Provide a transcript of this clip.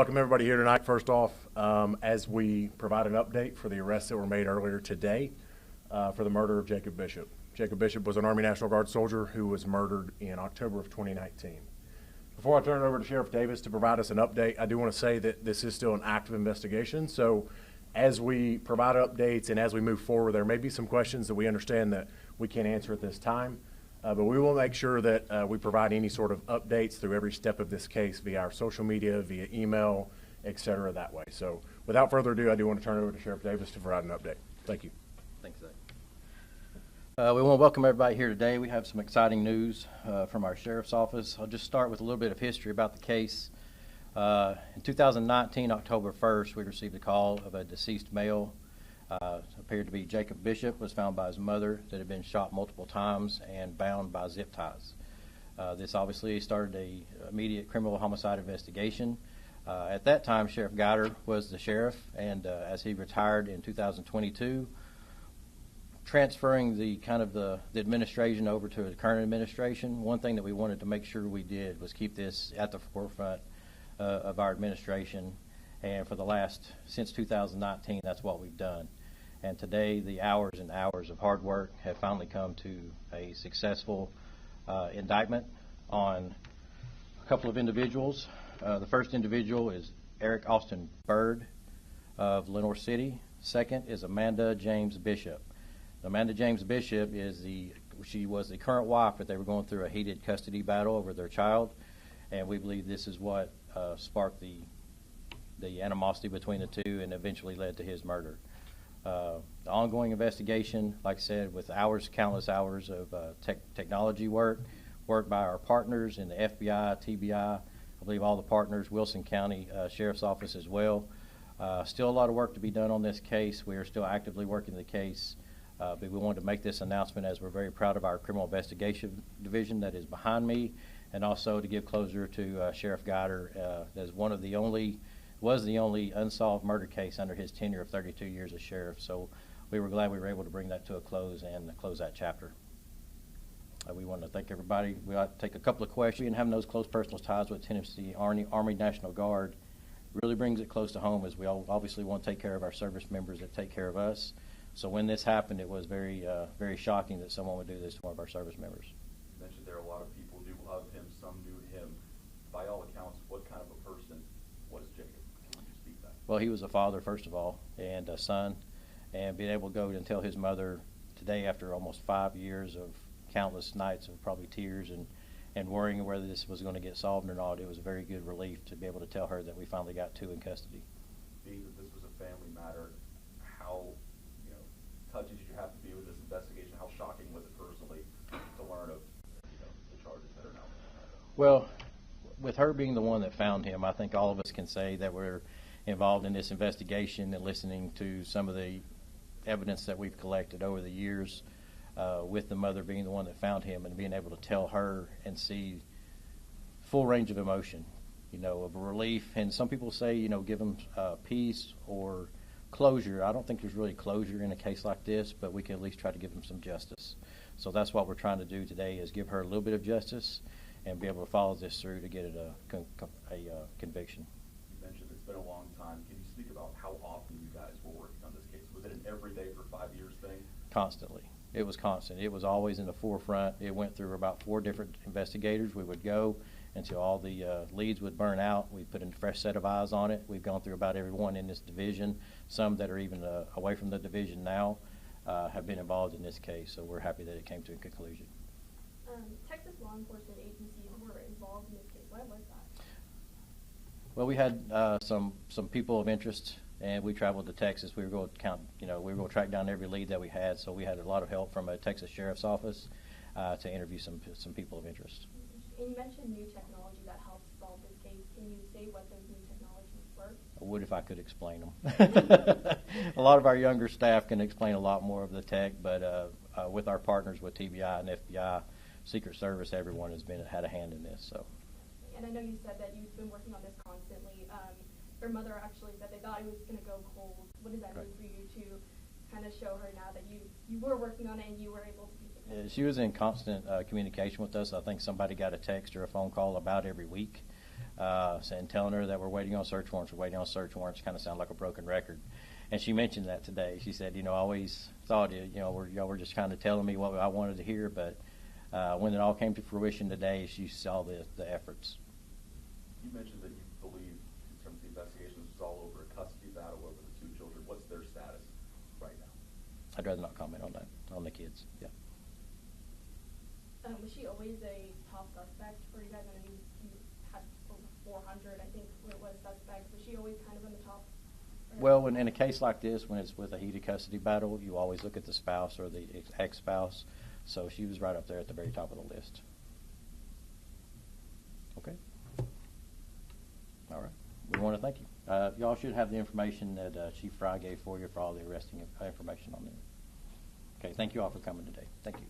Welcome everybody here tonight. First off, as we provide an update for the arrests that were made earlier today for the murder of Jacob Bishop. Jacob Bishop was an Army National Guard soldier who was murdered in October of 2019. Before I turn it over to Sheriff Davis to provide us an update, I do want to say that this is still an active investigation. So as we provide updates and as we move forward, there may be some questions that we understand that we can't answer at this time. But we will make sure that we provide any sort of updates through every step of this case via our social media, via email, et cetera, that way. So without further ado, I do want to turn it over to Sheriff Davis to provide an update. Thank you. Thanks, Zach. We want to welcome everybody here today. We have some exciting news from our Sheriff's Office. I'll just start with a little bit of history about the case. In 2019, October 1st, we received a call of a deceased male. Appeared to be Jacob Bishop, was found by his mother that had been shot multiple times and bound by zip ties. This obviously started an immediate criminal homicide investigation. At that time, Sheriff Guider was the sheriff, and as he retired in 2022, transferring the administration over to the current administration, one thing that we wanted to make sure we did was keep this at the forefront of our administration. And for since 2019, that's what we've done. And today, the hours and hours of hard work have finally come to a successful indictment on a couple of individuals. The first individual is Eric Austin Byrd of Lenoir City. Second is Amanda James Bishop. Amanda James Bishop she was the current wife, but they were going through a heated custody battle over their child. And we believe this is what sparked the animosity between the two and eventually led to his murder. The ongoing investigation, like I said, with countless hours of technology work by our partners in the FBI, TBI, I believe all the partners, Wilson County Sheriff's Office as well. Still a lot of work to be done on this case. We are still actively working the case, but we wanted to make this announcement as we're very proud of our criminal investigation division that is behind me, and also to give closure to Sheriff Guider as was the only unsolved murder case under his tenure of 32 years as sheriff. So we were glad we were able to bring that to a close and close that chapter. We want to thank everybody. We ought to take a couple of questions. And having those close personal ties with Tennessee Army National Guard really brings it close to home, as we all obviously want to take care of our service members that take care of us. So when this happened, it was very, very shocking that someone would do this to one of our service members. You mentioned there are a lot of people knew of him, some knew him. By all accounts, what kind of a person was Jacob? Can you speak to that? Well, he was a father, first of all, and a son, and being able to go and tell his mother today, after almost 5 years of countless nights of probably tears and worrying whether this was going to get solved or not, it was a very good relief to be able to tell her that we finally got two in custody. Being that this was a family matter, how touchy did you have to be with this investigation? How shocking was it personally to learn of the charges that are now? Well, with her being the one that found him, I think all of us can say that we're involved in this investigation and listening to some of the evidence that we've collected over the years, with the mother being the one that found him, and being able to tell her and see full range of emotion, of relief. And some people say, give them peace or closure. I don't think there's really closure in a case like this, but we can at least try to give them some justice. So that's what we're trying to do today, is give her a little bit of justice and be able to follow this through to get it a conviction. You mentioned it's been a long time. Can you speak about how often you guys were working on this case? Was it an everyday for 5 years thing? Constantly. It was constant. It was always in the forefront. It went through about 4 different investigators. We would go until all the leads would burn out. We put a fresh set of eyes on it. We've gone through about everyone in this division. Some that are even away from the division now have been involved in this case, so we're happy that it came to a conclusion. Texas law enforcement agencies were involved in this case. Why was that? Well, we had some people of interest, and we traveled to Texas. We were going to track down every lead that we had, so we had a lot of help from a Texas Sheriff's Office to interview some people of interest. And you mentioned new technology that helps solve this case. Can you say what those new technologies were? I would if I could explain them. A lot of our younger staff can explain a lot more of the tech, but with our partners with TBI and FBI, Secret Service, everyone has had a hand in this. So. And I know you said that you've been working on this constantly. Your mother actually said they thought it was going to go cold. What does that mean for you to kind of show her now that you were working on it and you were able to be successful? She was in constant communication with us. I think somebody got a text or a phone call about every week. and telling her that we're waiting on search warrants, kind of sound like a broken record. And she mentioned that today. She said, I always thought, y'all were just kind of telling me what I wanted to hear, but when it all came to fruition today, she saw the efforts. You mentioned that you believe, in terms of the investigation, this is all over a custody battle over the two children. What's their status right now? I'd rather not comment on that, on the kids. Yeah. Was she always a top suspect for you guys? I mean, you had over 400, I think, what it was, suspects. Was she always kind of in the top? Well, in a case like this, when it's with a heated custody battle, you always look at the spouse or the ex-spouse. So she was right up there at the very top of the list. Okay. All right. We want to thank you. Y'all should have the information that Chief Fry gave for you for all the arresting information on there. Okay. Thank you all for coming today. Thank you.